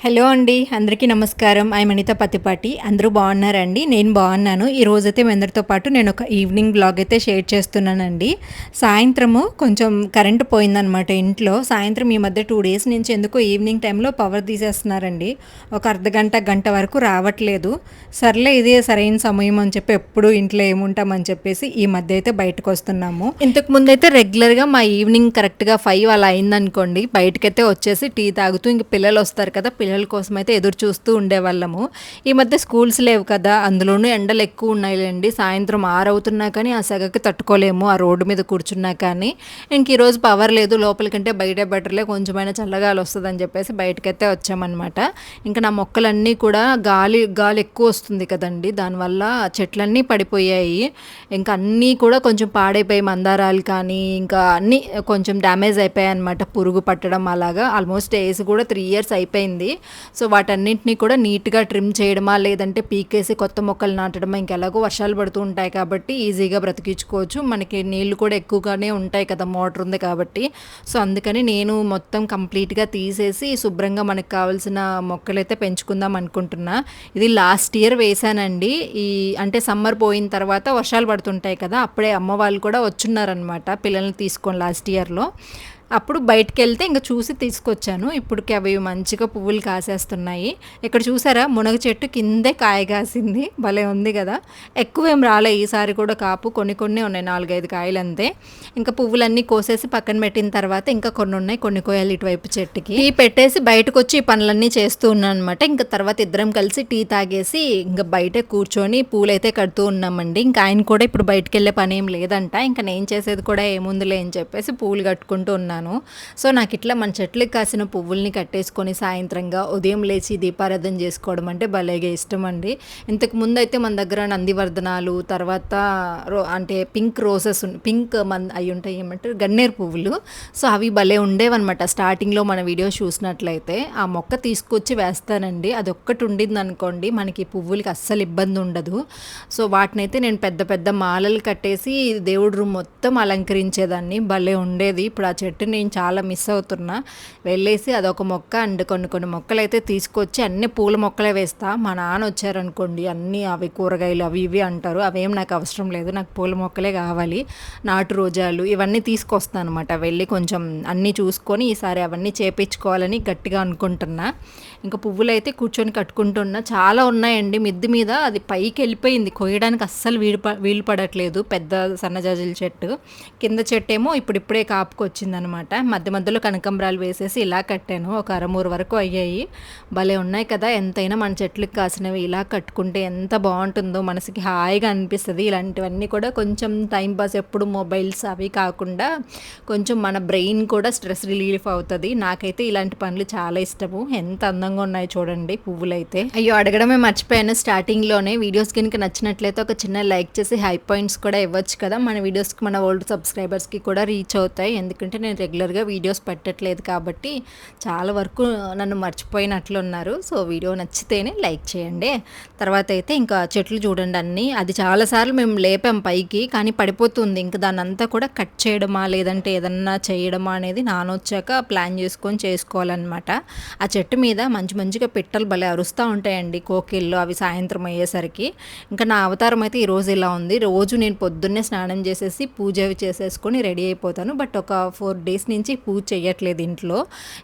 Hello అండి, అందరికీ నమస్కారం. ఐ అనిత పత్తిపాటి. అందరూ బాగున్నారండి? నేను బాగున్నాను. ఈరోజైతే మీ అందరితో పాటు నేను ఒక ఈవినింగ్ బ్లాగ్ అయితే షేర్ చేస్తున్నానండి. సాయంత్రము కొంచెం కరెంటు పోయిందనమాట ఇంట్లో. సాయంత్రం ఈ మధ్య 2 డేస్ నుంచి ఎందుకో ఈవినింగ్ టైంలో పవర్ తీసేస్తున్నారండి. ఒక అర్ధగంట గంట వరకు రావట్లేదు. సర్లే ఇదే సరైన సమయం అని చెప్పి ఎప్పుడు ఇంట్లో ఏముంటామని చెప్పేసి ఈ మధ్య అయితే బయటకు వస్తున్నాము. ఇంతకు ముందు అయితే రెగ్యులర్గా మా ఈవినింగ్ కరెక్ట్గా 5 అలా అయిందనుకోండి, బయటకైతే వచ్చేసి టీ తాగుతూ ఇంక పిల్లలు వస్తారు కదా, పిల్లల కోసం అయితే ఎదురు చూస్తూ ఉండేవాళ్ళము. ఈ మధ్య స్కూల్స్ లేవు కదా, అందులోనూ ఎండలు ఎక్కువ ఉన్నాయిలేండి. సాయంత్రం 6 అవుతున్నా కానీ ఆ సెగకి తట్టుకోలేము, ఆ రోడ్డు మీద కూర్చున్నా కానీ. ఇంక ఈరోజు పవర్ లేదు, లోపలికంటే బయటే బెటర్లే, కొంచెమైనా చల్లగాలి వస్తుందని చెప్పేసి బయటకైతే వచ్చామన్నమాట. ఇంకా నా మొక్కలన్నీ కూడా గాలి గాలి ఎక్కువ వస్తుంది కదండి, దానివల్ల చెట్లన్నీ పడిపోయాయి. ఇంకా అన్నీ కూడా కొంచెం పాడైపోయి, మందారాలు కానీ ఇంకా అన్నీ కొంచెం డ్యామేజ్ అయిపోయాయి అనమాట, పురుగు పట్టడం అలాగా. ఆల్మోస్ట్ ఏసి కూడా 3 ఇయర్స్ అయిపోయింది. సో వాటన్నింటినీ కూడా నీట్గా ట్రిమ్ చేయడమా, లేదంటే పీకేసి కొత్త మొక్కలు నాటడమా. ఇంకెలాగో వర్షాలు పడుతూ ఉంటాయి కాబట్టి ఈజీగా బ్రతికించుకోవచ్చు. మనకి నీళ్లు కూడా ఎక్కువగానే ఉంటాయి కదా, మోటార్ ఉంది కాబట్టి. సో అందుకని నేను మొత్తం కంప్లీట్గా తీసేసి శుభ్రంగా మనకు కావాల్సిన మొక్కలైతే పెంచుకుందాం అనుకుంటున్నా. ఇది లాస్ట్ ఇయర్ వేసానండి. అంటే సమ్మర్ పోయిన తర్వాత వర్షాలు పడుతుంటాయి కదా, అప్పుడే అమ్మ వాళ్ళు కూడా వచ్చున్నారనమాట పిల్లల్ని తీసుకొని లాస్ట్ ఇయర్లో. అప్పుడు బయటికి వెళ్తే ఇంకా చూసి తీసుకొచ్చాను. ఇప్పటికి అవి మంచిగా పువ్వులు కాసేస్తున్నాయి. ఇక్కడ చూసారా, మునగ చెట్టు కిందే కాయ కాసింది, భలే ఉంది కదా. ఎక్కువేం రాలే ఈసారి కూడా కాపు, కొన్ని ఉన్నాయి, 4-5 కాయలు అంతే. ఇంకా పువ్వులన్నీ కోసేసి పక్కన పెట్టిన తర్వాత ఇంకా కొన్ని ఉన్నాయి, కొన్ని కోయాలి ఇటువైపు చెట్టుకి. టీ పెట్టేసి బయటకు వచ్చి ఈ పనులన్నీ చేస్తూ ఉన్నాను అనమాట. ఇంకా తర్వాత ఇద్దరం కలిసి టీ తాగేసి ఇంకా బయట కూర్చొని పూలైతే కడుతూ ఉన్నామండి. ఇంకా ఆయన కూడా ఇప్పుడు బయటకు వెళ్ళే పని ఏం లేదంట. ఇంకా నేను చేసేది కూడా ఏముందిలే అని చెప్పేసి పూలు కట్టుకుంటూ ఉన్నాను. సో నాకు ఇట్లా మన చెట్లకు కాసిన పువ్వుల్ని కట్టేసుకొని సాయంత్రంగా ఉదయం లేచి దీపారాధన చేసుకోవడం అంటే భలేగా ఇష్టం అండి. ఇంతకు ముందు అయితే మన దగ్గర నందివర్ధనాలు, తర్వాత అంటే పింక్ రోసెస్, పింక్ అవి ఉంటాయి, ఏమంటారు, గన్నేరు పువ్వులు. సో అవి భలే ఉండేవన్నమాట. స్టార్టింగ్లో మన వీడియో చూసినట్లయితే ఆ మొక్క తీసుకొచ్చి వేస్తానండి. అది ఒక్కటి ఉండింది అనుకోండి, మనకి పువ్వులకి అస్సలు ఇబ్బంది ఉండదు. సో వాటినైతే నేను పెద్ద పెద్ద మాలలు కట్టేసి దేవుడి రూమ్ మొత్తం అలంకరించేదాన్ని, భలే ఉండేది. ఇప్పుడు ఆ చెట్టు నేను చాలా మిస్ అవుతున్నా. వెళ్ళేసి అదొక మొక్క అండ్ కొన్ని మొక్కలు అయితే తీసుకొచ్చి అన్ని పూల మొక్కలే వేస్తా. మా నాన్న వచ్చారనుకోండి, అన్నీ అవి కూరగాయలు అవి ఇవి అంటారు. అవేం నాకు అవసరం లేదు, నాకు పూల మొక్కలే కావాలి. నాటు రోజాలు ఇవన్నీ తీసుకొస్తాను అనమాట. వెళ్ళి కొంచెం అన్నీ చూసుకొని ఈసారి అవన్నీ చేపించుకోవాలని గట్టిగా అనుకుంటున్నా. ఇంకా పువ్వులు అయితే కూర్చొని కట్టుకుంటున్నా. చాలా ఉన్నాయండి మిద్ది మీద, అది పైకి వెళ్ళిపోయింది, కొయ్యడానికి అస్సలు వీలు పడట్లేదు. పెద్ద సన్నజాజుల చెట్టు, కింద చెట్టు ఏమో ఇప్పుడిప్పుడే కాపుకొచ్చిందనమాట. మధ్య మధ్యలో కనకంబరాలు వేసేసి ఇలా కట్టాను. ఒక 1/2 వరకు అయ్యాయి. భలే ఉన్నాయి కదా, ఎంతైనా మన చెట్లకు కాసినవి ఇలా కట్టుకుంటే ఎంత బాగుంటుందో, మనసుకి హాయిగా అనిపిస్తుంది. ఇలాంటివన్నీ కూడా కొంచెం టైంపాస్, ఎప్పుడు మొబైల్స్ అవి కాకుండా కొంచెం మన బ్రెయిన్ కూడా స్ట్రెస్ రిలీఫ్ అవుతుంది. నాకైతే ఇలాంటి పనులు చాలా ఇష్టము. ఎంత అందంగా ఉన్నాయి చూడండి పువ్వులైతే. అయ్యో, అడగడమే మర్చిపోయాను స్టార్టింగ్లోనే. వీడియోస్ కనుక నచ్చినట్లయితే ఒక చిన్న లైక్ చేసి హై పాయింట్స్ కూడా ఇవ్వచ్చు కదా, మన వీడియోస్కి, మన ఓల్డ్ సబ్స్క్రైబర్స్కి కూడా రీచ్ అవుతాయి. ఎందుకంటే నేను రెగ్యులర్గా వీడియోస్ పెట్టట్లేదు కాబట్టి చాలా వరకు నన్ను మర్చిపోయినట్లున్నారు. సో వీడియో నచ్చితేనే లైక్ చేయండి. తర్వాత అయితే ఇంకా చెట్లు చూడండి అన్నీ, అది చాలాసార్లు మేము లేపాం పైకి, కానీ పడిపోతుంది. ఇంకా దాన్ని అంతా కూడా కట్ చేయడమా, లేదంటే ఏదన్నా చేయడమా అనేది నానొచ్చాక ప్లాన్ చేసుకొని చేసుకోవాలన్నమాట. ఆ చెట్టు మీద మంచిగా పిట్టలు భలే అరుస్తూ ఉంటాయండి, కోకిళ్ళు, అవి సాయంత్రం అయ్యేసరికి. ఇంకా నా అవతారం అయితే ఈరోజు ఇలా ఉంది. రోజు నేను పొద్దున్నే స్నానం చేసేసి పూజ అవి చేసేసుకొని రెడీ అయిపోతాను. బట్ ఒక 4 డేస్ నుంచి పూజ చేయట్లేదు ఇంట్లో.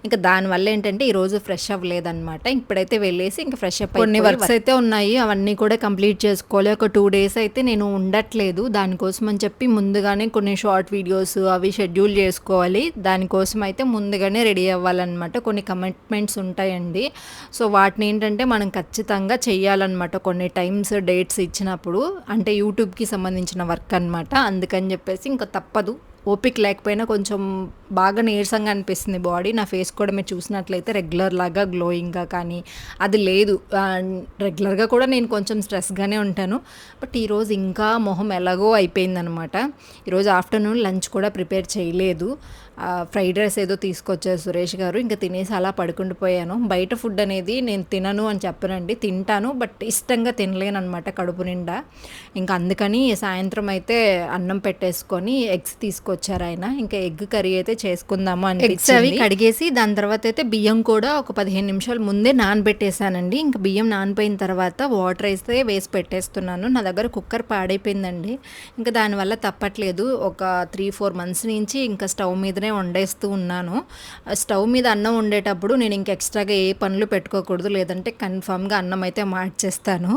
ఇంకా దానివల్ల ఏంటంటే ఈరోజు ఫ్రెష్ అవ్వలేదన్నమాట. ఇప్పుడైతే వెళ్ళేసి ఇంకా ఫ్రెష్ అప్, కొన్ని వర్క్స్ అయితే ఉన్నాయి, అవన్నీ కూడా కంప్లీట్ చేసుకోవాలి. ఒక 2 డేస్ అయితే నేను ఉండట్లేదు, దానికోసం అని చెప్పి ముందుగానే కొన్ని షార్ట్ వీడియోస్ అవి షెడ్యూల్ చేసుకోవాలి. దానికోసం అయితే ముందుగానే రెడీ అవ్వాలన్నమాట. కొన్ని కమిట్మెంట్స్ ఉంటాయండి. సో వాటిని ఏంటంటే మనం ఖచ్చితంగా చెయ్యాలన్నమాట, కొన్ని టైమ్స్ డేట్స్ ఇచ్చినప్పుడు. అంటే యూట్యూబ్కి సంబంధించిన వర్క్ అనమాట. అందుకని చెప్పేసి ఇంకా తప్పదు. ఓపిక లేకపోయినా కొంచెం బాగా నీరసంగా అనిపిస్తుంది బాడీ. నా ఫేస్ కూడా మీరు చూసినట్లయితే రెగ్యులర్ లాగా గ్లోయింగ్గా కానీ అది లేదు. రెగ్యులర్గా కూడా నేను కొంచెం స్ట్రెస్గానే ఉంటాను. బట్ ఈరోజు ఇంకా మొహం ఎలాగో అయిపోయిందనమాట. ఈరోజు ఆఫ్టర్నూన్ లంచ్ కూడా ప్రిపేర్ చేయలేదు. ఫ్రైడ్ రైస్ ఏదో తీసుకొచ్చారు సురేష్ గారు. ఇంకా తినేసి అలా పడుకుండిపోయాను. బయట ఫుడ్ అనేది నేను తినను అని చెప్పనండి, తింటాను, బట్ ఇష్టంగా తినలేనమాట కడుపు నిండా. ఇంకా అందుకని సాయంత్రం అయితే అన్నం పెట్టేసుకొని ఎగ్స్ తీసుకొచ్చారు ఆయన. ఇంకా ఎగ్ కర్రీ అయితే చేసుకుందాము అని ఎగ్స్ అవి కడిగేసి దాని తర్వాత అయితే బియ్యం కూడా ఒక 15 నిమిషాల ముందే నానబెట్టేసానండి. ఇంకా బియ్యం నానిపోయిన తర్వాత వాటర్ అయితే వేసి పెట్టేస్తున్నాను. నా దగ్గర కుక్కర్ పాడైపోయిందండి. ఇంకా దానివల్ల తప్పట్లేదు. ఒక 3-4 మంత్స్ నుంచి ఇంకా స్టవ్ మీదనే వండేస్తూ ఉన్నాను. స్టవ్ మీద అన్నం వండేటప్పుడు నేను ఇంక ఎక్స్ట్రాగా ఏ పనులు పెట్టుకోకూడదు, లేదంటే కన్ఫామ్గా అన్నం అయితే మార్చేస్తాను.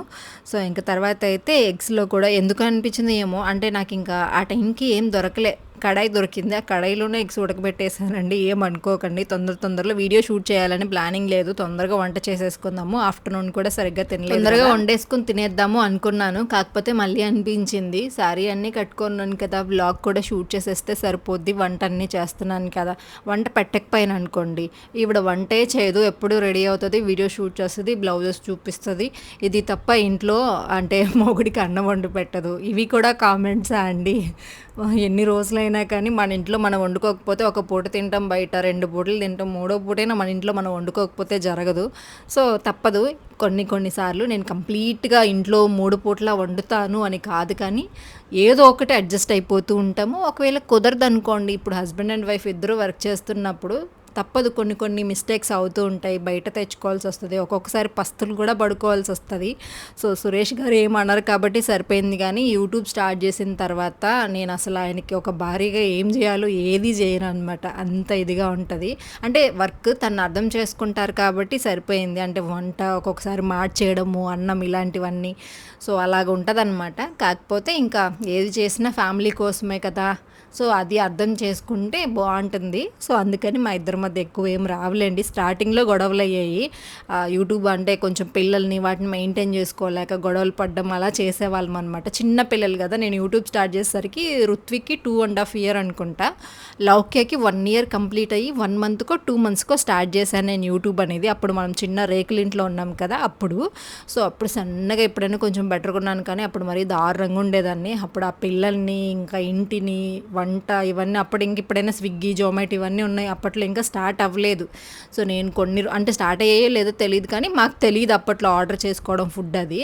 సో ఇంకా తర్వాత అయితే ఎగ్స్లో కూడా ఎందుకు అనిపించింది ఏమో, అంటే నాకు ఇంకా ఆ టైంకి ఏం దొరకలే. కడాయి దొరికింది, ఆ కడాయిలోనే ఎగ్స్ ఉడకబెట్టేసానండి. ఏమనుకోకండి, తొందరలో వీడియో షూట్ చేయాలని ప్లానింగ్ లేదు, తొందరగా వంట చేసేసుకుందాము. ఆఫ్టర్నూన్ కూడా సరిగ్గా తినలేదు, తొందరగా వండేసుకుని తినేద్దాము అనుకున్నాను. కాకపోతే మళ్ళీ అనిపించింది శారీ అన్నీ కట్టుకున్నాను కదా, వ్లాగ్ కూడా షూట్ చేసేస్తే సరిపోద్ది, వంట అన్నీ చేస్తున్నాను కదా, వంట పెట్టకపోయినా అనుకోండి ఈవిడ వంటే చేయదు, ఎప్పుడు రెడీ అవుతుంది, వీడియో షూట్ చేస్తుంది, బ్లౌజెస్ చూపిస్తుంది, ఇది తప్ప ఇంట్లో అంటే మొగుడికి అన్నం వండి పెట్టదు. ఇవి కూడా కామెంట్సా అండి? ఎన్ని రోజులైనా కానీ మన ఇంట్లో మనం వండుకోకపోతే ఒక పూట తింటాం, బయట 2 పూటలు తింటాం, 3వ పూటైనా మన ఇంట్లో మనం వండుకోకపోతే జరగదు. సో తప్పదు. కొన్నిసార్లు నేను కంప్లీట్గా ఇంట్లో 3 పూటలా వండుతాను అని కాదు, కానీ ఏదో ఒకటి అడ్జస్ట్ అయిపోతూ ఉంటాము. ఒకవేళ కుదరదనుకోండి, ఇప్పుడు హస్బెండ్ అండ్ వైఫ్ ఇద్దరు వర్క్ చేస్తున్నప్పుడు తప్పదు, కొన్ని మిస్టేక్స్ అవుతూ ఉంటాయి, బయట తెచ్చుకోవాల్సి వస్తుంది, ఒక్కొక్కసారి పస్తులు కూడా పడుకోవాల్సి వస్తుంది. సో సురేష్ గారు ఏమన్నారు కాబట్టి సరిపోయింది. కానీ యూట్యూబ్ స్టార్ట్ చేసిన తర్వాత నేను అసలు ఆయనకి ఒక భారీగా ఏం చేయాలో ఏది చేయను అనమాట, అంత ఇదిగా ఉంటుంది. అంటే వర్క్ తను అర్థం చేసుకుంటారు కాబట్టి సరిపోయింది. అంటే వంట ఒక్కొక్కసారి మార్చేయడము, అన్నం, ఇలాంటివన్నీ. సో అలాగ ఉంటుంది అనమాట. కాకపోతే ఇంకా ఏది చేసినా ఫ్యామిలీ కోసమే కదా, సో అది అర్థం చేసుకుంటే బాగుంటుంది. సో అందుకని మా ఇద్దరి మధ్య ఎక్కువ ఏం రావులేండి. స్టార్టింగ్లో గొడవలు అయ్యాయి. యూట్యూబ్ అంటే కొంచెం పిల్లల్ని వాటిని మెయింటైన్ చేసుకోలేక గొడవలు పడడం అలా చేసేవాళ్ళం అనమాట. చిన్న పిల్లలు కదా. నేను యూట్యూబ్ స్టార్ట్ చేసేసరికి రుత్విక్కి 2.5 years అనుకుంటా, లౌక్యకి 1 year కంప్లీట్ అయ్యి 1 monthకో 2 monthskో స్టార్ట్ చేశాను నేను యూట్యూబ్ అనేది. అప్పుడు మనం చిన్న రేకుల ఇంట్లో ఉన్నాం కదా అప్పుడు. సో అప్పుడు సన్నగా, ఎప్పుడైనా కొంచెం బెటర్గా ఉన్నాను, కానీ అప్పుడు మరీ దారుణంగా ఉండేదాన్ని. అప్పుడు ఆ పిల్లల్ని, ఇంకా ఇంటిని, వంట, ఇవన్నీ అప్పుడు ఇప్పుడైనా స్విగ్గీ, జొమాటో ఇవన్నీ ఉన్నాయి, అప్పట్లో ఇంకా స్టార్ట్ అవ్వలేదు. సో నేను అంటే స్టార్ట్ అయ్యాయో లేదో తెలియదు, కానీ మాకు తెలియదు అప్పట్లో ఆర్డర్ చేసుకోవడం ఫుడ్ అది.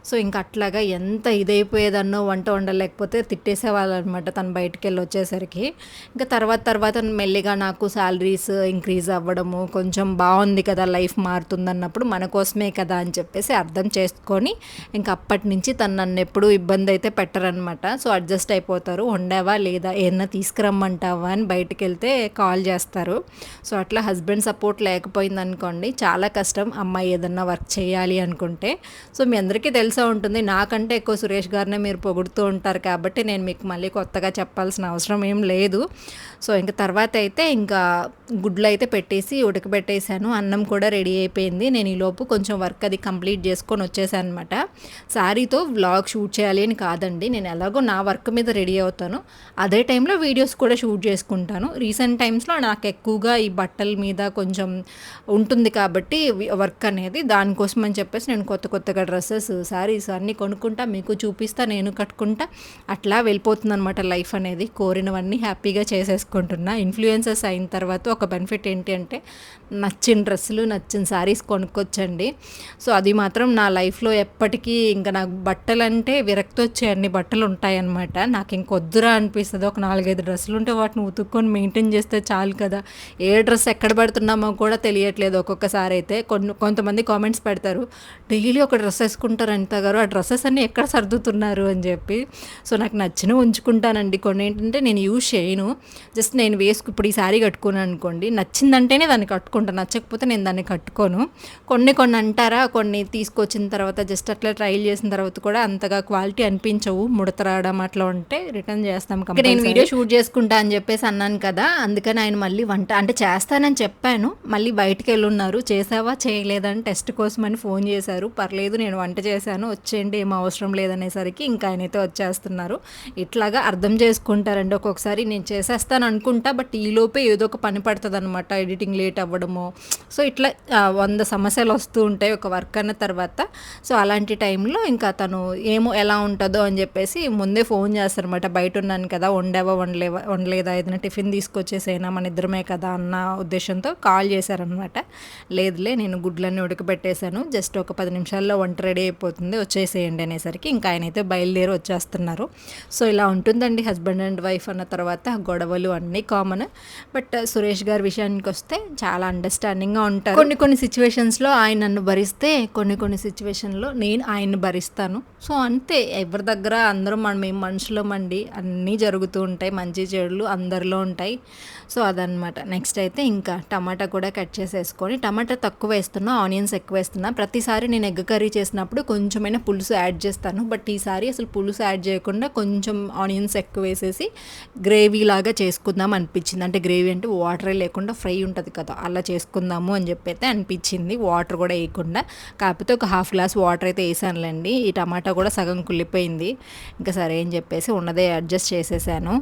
సో ఇంకా అట్లాగా ఎంత ఇదైపోయేదన్నో, వంట వండలేకపోతే తిట్టేసేవాళ్ళు అనమాట తను బయటికి వెళ్ళి వచ్చేసరికి. ఇంకా తర్వాత మెల్లిగా నాకు శాలరీస్ ఇంక్రీజ్ అవ్వడము, కొంచెం బాగుంది కదా, లైఫ్ మారుతుందన్నప్పుడు మన కోసమే కదా అని చెప్పేసి అర్థం చేసుకొని ఇంకా అప్పటి నుంచి తను నన్ను ఎప్పుడూ ఇబ్బంది అయితే పెట్టరనమాట. సో అడ్జస్ట్ అయిపోతారు. వండావా లేదా, ఏదైనా తీసుకురమ్మంటావా అని బయటికి వెళ్తే కాల్ చేస్తారు. సో అట్లా హస్బెండ్ సపోర్ట్ లేకపోయింది అనుకోండి చాలా కష్టం, అమ్మాయి ఏదన్నా వర్క్ చేయాలి అనుకుంటే. సో మీ అందరికీ తెలిసే ఉంటుంది, నాకంటే ఎక్కువ సురేష్ గారినే మీరు పొగుడుతూ ఉంటారు కాబట్టి నేను మీకు మళ్ళీ కొత్తగా చెప్పాల్సిన అవసరం ఏం లేదు. సో ఇంకా తర్వాత అయితే ఇంకా గుడ్లు అయితే పెట్టేసి ఉడకబెట్టేశాను, అన్నం కూడా రెడీ అయిపోయింది. నేను ఈలోపు కొంచెం వర్క్ అది కంప్లీట్ చేసుకొని వచ్చేసాను అనమాట. శారీతో వ్లాగ్ షూట్ చేయాలి అని కాదండి, నేను ఎలాగో నా వర్క్ మీద రెడీ అవుతాను, అదే టైంలో వీడియోస్ కూడా షూట్ చేసుకుంటాను. రీసెంట్ టైమ్స్లో నాకు ఎక్కువగా ఈ బట్టల మీద కొంచెం ఉంటుంది కాబట్టి వర్క్ అనేది, దానికోసం అని చెప్పేసి నేను కొత్తగా డ్రెస్సెస్, శారీస్ అన్నీ కొనుక్కుంటా, మీకు చూపిస్తా, నేను కట్టుకుంటా, అట్లా వెళ్ళిపోతుంది అనమాట లైఫ్ అనేది. కోరినవన్నీ హ్యాపీగా చేసేసుకుంటున్నా. ఇన్ఫ్లుయెన్సర్స్ అయిన తర్వాత ఒక బెనిఫిట్ ఏంటి అంటే నచ్చిన డ్రెస్సులు, నచ్చిన శారీస్ కొనుక్కొచ్చండి. సో అది మాత్రం నా లైఫ్లో ఎప్పటికీ, ఇంకా నాకు బట్టలు అంటే విరక్తి వచ్చే అన్ని బట్టలు ఉంటాయన్నమాట. నాకు ఇంకొద్దురా అనిపిస్తుంది. ఒక 4-5 డ్రెస్సులు ఉంటే వాటిని ఉతుక్కొని మెయింటైన్ చేస్తే చాలు కదా. ఏ డ్రెస్ ఎక్కడ పెడుతున్నామో కూడా తెలియట్లేదు ఒక్కొక్కసారి అయితే. కొంతమంది కామెంట్స్ పెడతారు, డైలీ ఒక డ్రెస్ వేసుకుంటారు అనిత గారు, ఆ డ్రెస్సెస్ అన్నీ ఎక్కడ సర్దుతున్నారు అని చెప్పి. సో నాకు నచ్చినవి ఉంచుకుంటానండి. కొన్ని ఏంటంటే నేను యూజ్ చేయను, జస్ట్ నేను ఇప్పుడు ఈ శారీ కట్టుకున్నాను అనుకోండి, నచ్చిందంటేనే దాన్ని కట్టుకుంటాను, నచ్చకపోతే నేను దాన్ని కట్టుకోను. కొన్ని అంటారా, కొన్ని తీసుకొచ్చిన తర్వాత జస్ట్ అట్లా ట్రైల్ చేసిన తర్వాత కూడా అంతగా క్వాలిటీ అనిపించవు, ముడత రావడం అట్లా ఉంటే రిటర్న్ చేస్తాం. నేను వీడియో షూట్ చేసుకుంటా అని చెప్పేసి అన్నాను కదా, అందుకని ఆయన మళ్ళీ వంట అంటే చేస్తానని చెప్పాను, మళ్ళీ బయటికి వెళ్ళున్నారు. చేసావా చేయలేదని టెస్ట్ కోసం అని ఫోన్ చేశారు. పర్లేదు నేను వంట చేశాను, వచ్చేయండి, ఏం అవసరం లేదనేసరికి ఇంకా ఆయనైతే వచ్చేస్తున్నారు. ఇట్లాగా అర్థం చేసుకుంటారండి. ఒక్కొక్కసారి నేను చేసేస్తాను అనుకుంటా, బట్ ఈలోపే ఏదో ఒక పని పడుతుంది అనమాట, ఎడిటింగ్ లేట్ అవ్వడము. సో ఇట్లా 100 సమస్యలు వస్తూ ఉంటాయి ఒక వర్క్ అన్న తర్వాత. సో అలాంటి టైంలో ఇంకా తను ఏమో ఎలా ఉంటుందో అని చెప్పేసి ముందే ఫోన్ చేస్తారనమాట, బయట ఉన్నాను కదా, వండావా వండేసావా వండలేదా, ఏదైనా టిఫిన్ తీసుకొచ్చేసేనా, మన ఇద్దరమే కదా అన్న ఉద్దేశంతో కాల్ చేశారనమాట. లేదులే నేను గుడ్లన్నీ ఉడకబెట్టేశాను, జస్ట్ ఒక 10 నిమిషాల్లో వంట రెడీ అయిపోతుంది, వచ్చేసేయండి అనేసరికి ఇంకా ఆయనైతే బయలుదేరి వచ్చేస్తున్నారు. సో ఇలా ఉంటుందండి హస్బెండ్ అండ్ వైఫ్ అన్న తర్వాత, గొడవలు అన్నీ కామన్. బట్ సురేష్ గారి విషయానికి వస్తే చాలా అండర్స్టాండింగ్గా ఉంటారు. కొన్ని సిచ్యువేషన్స్లో ఆయన నన్ను భరిస్తే, కొన్ని సిచ్యువేషన్లో నేను ఆయన్ని భరిస్తాను. సో అంతే, ఎవరి దగ్గర అందరం మేము మనుషులమండి, అన్నీ జరుగుతూ ఉంటాయి, మంచి చెడులు అందరిలో ఉంటాయి. సో అదనమాట. నెక్స్ట్ అయితే ఇంకా టమాటా కూడా కట్ చేసేసుకొని, టమాటా తక్కువ వేస్తున్నా, ఆనియన్స్ ఎక్కువ వేస్తున్నా. ప్రతిసారి నేను ఎగ్ కర్రీ చేసినప్పుడు కొంచెమైనా పులుసు యాడ్ చేస్తాను, బట్ ఈసారి అసలు పులుసు యాడ్ చేయకుండా కొంచెం ఆనియన్స్ ఎక్కువ వేసేసి గ్రేవీ లాగా చేసుకుందాం అనిపించింది. అంటే గ్రేవీ అంటే వాటరే లేకుండా ఫ్రై ఉంటుంది కదా, అలా చేసుకుందాము అని చెప్పి అయితే అనిపించింది, వాటర్ కూడా వేయకుండా. కాకపోతే ఒక హాఫ్ గ్లాస్ వాటర్ అయితే వేసానులేండి. ఈ టమాటా కూడా సగం కుళ్ళిపోయింది. ఇంకా సరే అని చెప్పేసి ఉన్నదే అడ్జస్ట్ చేసేసాను.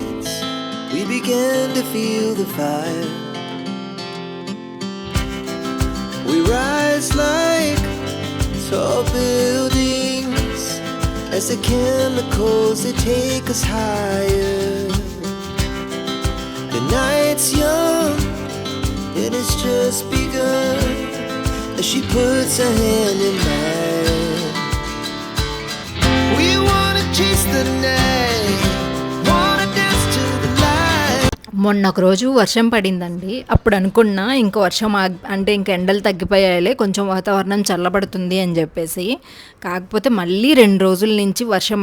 We began to feel the fire. We rise like tall buildings as the chemicals they take us higher. The night's young and it's just begun as she puts her hand in mine. We wanna chase the night, wanna dance to the light. మొన్న ఒక రోజు వర్షం పడిందండి. అప్పుడు అనుకున్నా ఇంక వర్షం అంటే ఇంక ఎండలు తగ్గిపోయాయిలే, కొంచెం వాతావరణం చల్లబడుతుంది అని చెప్పేసి. కాకపోతే మళ్ళీ 2 రోజుల నుంచి వర్షం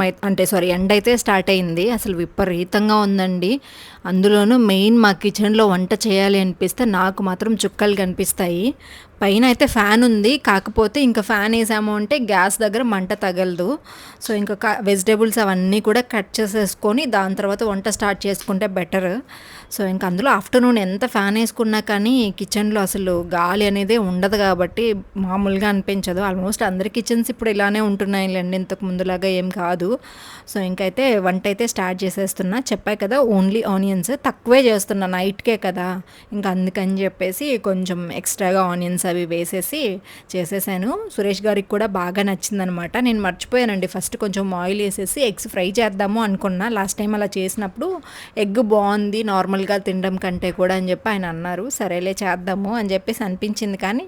ఎండ అయితే స్టార్ట్ అయింది. అసలు విపరీతంగా ఉందండి. అందులోనూ మెయిన్ మా కిచెన్లో వంట చేయాలి అనిపిస్తే నాకు మాత్రం చుక్కలు కనిపిస్తాయి. పైన అయితే ఫ్యాన్ ఉంది, కాకపోతే ఇంకా ఫ్యాన్ వేసాము అంటే గ్యాస్ దగ్గర మంట తగలదు. సో ఇంకా వెజిటేబుల్స్ అవన్నీ కూడా కట్ చేసేసుకొని దాని తర్వాత వంట స్టార్ట్ చేసుకుంటే బెటర్. సో ఇంకా అందులో ఆఫ్టర్నూన్ ఎంత ఫ్యాన్ వేసుకున్నా కానీ కిచెన్లో అసలు గాలి అనేది ఉండదు కాబట్టి మామూలుగా అనిపించదు. ఆల్మోస్ట్ అందరి కిచెన్స్ ఇప్పుడు ఇలానే ఉంటున్నాయిలేండి, ఇంతకు ముందులాగా ఏం కాదు. సో ఇంకైతే వంట అయితే స్టార్ట్ చేసేస్తున్నా. చెప్పాయి కదా ఓన్లీ ఆనియన్స్ తక్కువే చేస్తున్నా, నైట్కే కదా, ఇంకా అందుకని చెప్పేసి కొంచెం ఎక్స్ట్రాగా ఆనియన్స్ అవి వేసేసి చేసేసాను. సురేష్ గారికి కూడా బాగా నచ్చిందనమాట. నేను మర్చిపోయానండి, ఫస్ట్ కొంచెం ఆయిల్ వేసేసి ఎగ్స్ ఫ్రై చేద్దాము అనుకున్నా. లాస్ట్ టైం అలా చేసినప్పుడు ఎగ్ బాగుంది నార్మల్గా తినడం కంటే కూడా అని చెప్పి ఆయన అన్నారు. సరేలే చేద్దాము అని చెప్పేసి అనిపించింది, కానీ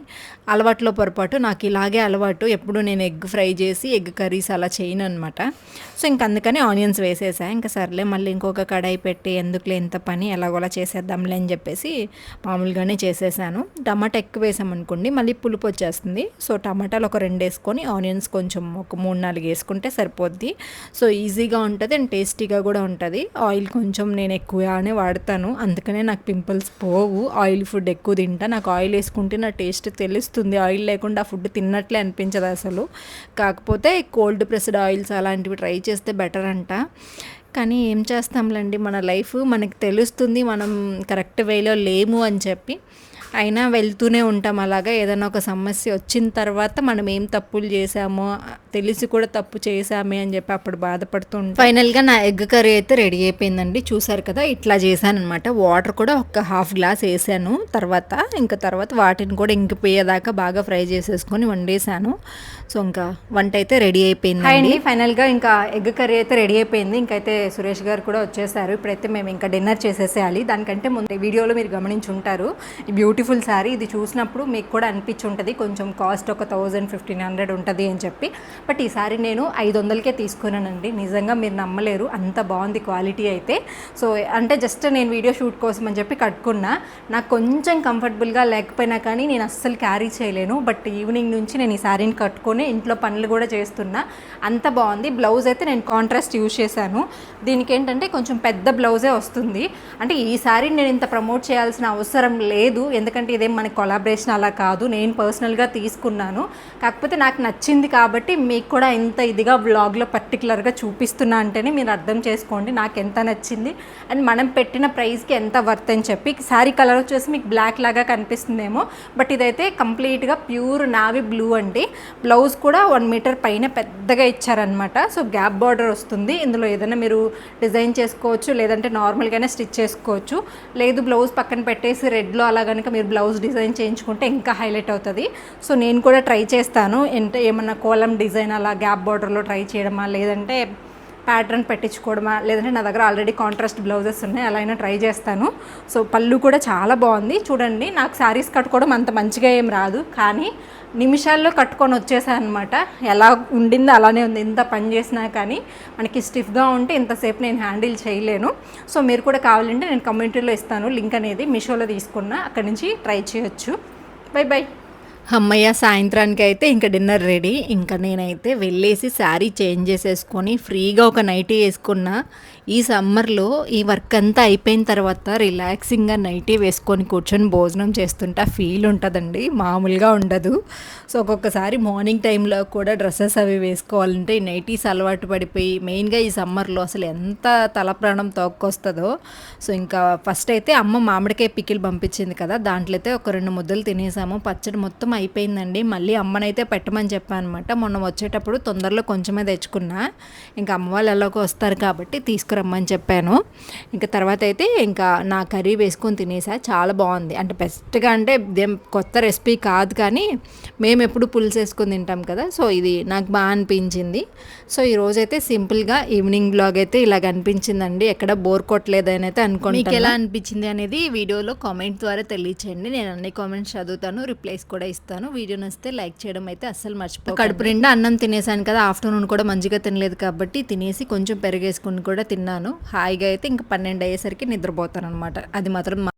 అలవాట్లో పొరపాటు. నాకు ఇలాగే అలవాటు, ఎప్పుడు నేను ఎగ్ ఫ్రై చేసి ఎగ్ కర్రీస్ అలా చేయను అనమాట. సో ఇంక అందుకని ఆనియన్స్ వేసేసా. ఇంకా సర్లే మళ్ళీ ఇంకొక కడాయి పెట్టి ఎందుకులే ఇంత పని, ఎలాగోలా చేసేద్దాంలే అని చెప్పేసి మామూలుగానే చేసేసాను. టమాటా ఎక్కువ వేసామనుకోండి మళ్ళీ పులుపు వచ్చేస్తుంది. సో టమాటాలు ఒక 2 వేసుకొని ఆనియన్స్ కొంచెం ఒక 3-4 వేసుకుంటే సరిపోద్ది. సో ఈజీగా ఉంటుంది అండ్ టేస్టీగా కూడా ఉంటుంది. ఆయిల్ కొంచెం నేను ఎక్కువగానే వాడతాను, అందుకనే నాకు పింపుల్స్ పోవు. ఆయిల్ ఫుడ్ ఎక్కువ తింటా, నాకు ఆయిల్ వేసుకుంటే నా టేస్ట్ తెలుస్తుంది. ఆయిల్ లేకుండా ఫుడ్ తిన్నట్లే అనిపించదు అసలు. కాకపోతే కోల్డ్ ప్రెస్డ్ ఆయిల్స్ అలాంటివి ట్రై చేస్తే బెటర్ అంట. కానీ ఏం చేస్తాంలేండి, మన లైఫ్ మనకి తెలుస్తుంది మనం కరెక్ట్ వేలో లేము అని చెప్పి. అయినా వెళ్తూనే ఉంటాం అలాగా. ఏదైనా ఒక సమస్య వచ్చిన తర్వాత మనం ఏం తప్పులు చేసామో తెలిసి కూడా తప్పు చేసామే అని చెప్పి అప్పుడు బాధపడుతూ ఉంటాం. ఫైనల్గా నా ఎగ్ కర్రీ అయితే రెడీ అయిపోయిందండి. చూసారు కదా, ఇట్లా చేశాను అనమాట. వాటర్ కూడా ఒక హాఫ్ గ్లాస్ వేసాను. తర్వాత వాటిని కూడా ఇంకిపోయేదాకా బాగా ఫ్రై చేసేసుకొని వండేసాను. సో ఇంకా వంట అయితే రెడీ అయిపోయింది. ఫైనల్గా ఇంకా ఎగ్ కర్రీ అయితే రెడీ అయిపోయింది. ఇంకైతే సురేష్ గారు కూడా వచ్చేసారు. ఇప్పుడైతే మేము ఇంకా డిన్నర్ చేసేసేయాలి. దానికంటే ముందు వీడియోలో మీరు గమనించి ఉంటారు, బ్యూటిఫుల్ శారీ. ఇది చూసినప్పుడు మీకు కూడా అనిపించి ఉంటుంది కొంచెం కాస్ట్ ఒక 1000-1500 ఉంటుంది అని చెప్పి. బట్ ఈ శారీ నేను 500కే తీసుకున్నానండి. నిజంగా మీరు నమ్మలేరు, అంత బాగుంది క్వాలిటీ అయితే. సో అంటే జస్ట్ నేను వీడియో షూట్ కోసం అని చెప్పి కట్టుకున్నా. నాకు కొంచెం కంఫర్టబుల్గా లేకపోయినా కానీ నేను అస్సలు క్యారీ చేయలేను. బట్ ఈవినింగ్ నుంచి నేను ఈ శారీని కట్టుకొని ఇంట్లో పనులు కూడా చేస్తున్నా. అంత బాగుంది. బ్లౌజ్ అయితే నేను కాంట్రాస్ట్ యూజ్ చేశాను. దీనికి ఏంటంటే కొంచెం పెద్ద బ్లౌజే వస్తుంది. అంటే ఈ శారీని నేను ఇంత ప్రమోట్ చేయాల్సిన అవసరం లేదు, ఎందుకంటే ఇదేం మన కొలాబరేషన్ అలా కాదు, నేను పర్సనల్గా తీసుకున్నాను. కాకపోతే నాకు నచ్చింది కాబట్టి మీకు కూడా ఇంత ఇదిగా వ్లాగ్లో పర్టికులర్గా చూపిస్తున్నా అంటేనే మీరు అర్థం చేసుకోండి నాకు ఎంత నచ్చింది అండ్ మనం పెట్టిన ప్రైస్కి ఎంత వర్త్ అని చెప్పి. శారీ కలర్ వచ్చేసి మీకు బ్లాక్ లాగా కనిపిస్తుందేమో, బట్ ఇదైతే కంప్లీట్గా ప్యూర్ నావీ బ్లూ అండి. బ్లౌజ్ కూడా 1 మీటర్ పైన పెద్దగా ఇచ్చారనమాట. సో గ్యాప్ బార్డర్ వస్తుంది. ఇందులో ఏదైనా మీరు డిజైన్ చేసుకోవచ్చు, లేదంటే నార్మల్గానే స్టిచ్ చేసుకోవచ్చు. లేదు బ్లౌజ్ పక్కన పెట్టేసి రెడ్లో అలా కనుక మీరు బ్లౌజ్ డిజైన్ చేయించుకుంటే ఇంకా హైలైట్ అవుతుంది. సో నేను కూడా ట్రై చేస్తాను, ఏమన్నా కోలం డిజైన్ అలా గ్యాప్ బార్డర్లో ట్రై చేయడమా, లేదంటే ప్యాటర్న్ పెట్టించుకోవడమా, లేదంటే నా దగ్గర ఆల్రెడీ కాంట్రాస్ట్ బ్లౌజెస్ ఉన్నాయి, అలా అయినా ట్రై చేస్తాను. సో పళ్ళు కూడా చాలా బాగుంది చూడండి. నాకు శారీస్ కట్టుకోవడం అంత మంచిగా ఏం రాదు, కానీ నిమిషాల్లో కట్టుకొని వచ్చేసాను అనమాట. ఎలా ఉండిందో అలానే ఉంది. ఇంత పని చేసినా కానీ మనకి స్టిఫ్గా ఉంటే ఇంతసేపు నేను హ్యాండిల్ చేయలేను. సో మీరు కూడా కావాలంటే నేను కమ్యూనిటీలో ఇస్తాను లింక్ అనేది. మీషోలో తీసుకున్నా, అక్కడి నుంచి ట్రై చేయొచ్చు. By by. అమ్మయ్య, సాయంత్రానికి అయితే ఇంకా డిన్నర్ రెడీ. ఇంకా నేనైతే వెళ్ళేసి శారీ చేంజ్ చేసేసుకొని ఫ్రీగా ఒక నైటీ వేసుకున్నా. ఈ సమ్మర్లో ఈ వర్క్ అంతా అయిపోయిన తర్వాత రిలాక్సింగ్గా నైటీ వేసుకొని కూర్చొని భోజనం చేస్తుంటే ఫీల్ ఉంటుందండి, మామూలుగా ఉండదు. సో ఒక్కొక్కసారి మార్నింగ్ టైంలో కూడా డ్రెస్సెస్ అవి వేసుకోవాలంటే ఈ నైటీస్ అలవాటు పడిపోయి, మెయిన్గా ఈ సమ్మర్లో అసలు ఎంత తల ప్రాణం తోక్కొస్తుందో. సో ఇంకా ఫస్ట్ అయితే అమ్మ మామిడికాయ పికిల్ పంపించింది కదా, దాంట్లో అయితే ఒక 2 ముద్దలు తినేసాము. పచ్చడి మొత్తం అయిపోయిందండి. మళ్ళీ అమ్మనైతే పెట్టమని చెప్పాను అనమాట. మొన్న వచ్చేటప్పుడు తొందరలో కొంచెమే తెచ్చుకున్నా. ఇంకా అమ్మ వాళ్ళు ఎలాగో వస్తారు కాబట్టి తీసుకురమ్మని చెప్పాను. ఇంకా తర్వాత అయితే ఇంకా నా కర్రీ వేసుకొని తినేసా. చాలా బాగుంది. అంటే బెస్ట్గా అంటే ఇదేం కొత్త రెసిపీ కాదు, కానీ మేము ఎప్పుడు పులుసు వేసుకొని తింటాం కదా, సో ఇది నాకు బాగా అనిపించింది. సో ఈరోజైతే సింపుల్గా ఈవినింగ్ బ్లాగ్ అయితే ఇలాగ అనిపించిందండి. ఎక్కడ బోర్ కొట్టలేదని అయితే అనుకుంటున్నాను. మీకు ఎలా అనిపించింది అనేది వీడియోలో కామెంట్ ద్వారా తెలియచేయండి. నేను అన్ని కామెంట్స్ చదువుతాను, రిప్లైస్ కూడా ఇస్తాను. వీడియో నచ్చితే లైక్ చేయడం అయితే అస్సలు మర్చిపోకండి. కడుపు నిండా అన్నం తినేసాను కదా, ఆఫ్టర్నూన్ కూడా మంచిగా తినలేదు కాబట్టి తినేసి కొంచెం పెరిగేసుకుని కూడా తిన్నాను. హాయిగా అయితే ఇంకా 12 అయ్యేసరికి నిద్రపోతాను అనమాట. అది మాత్రం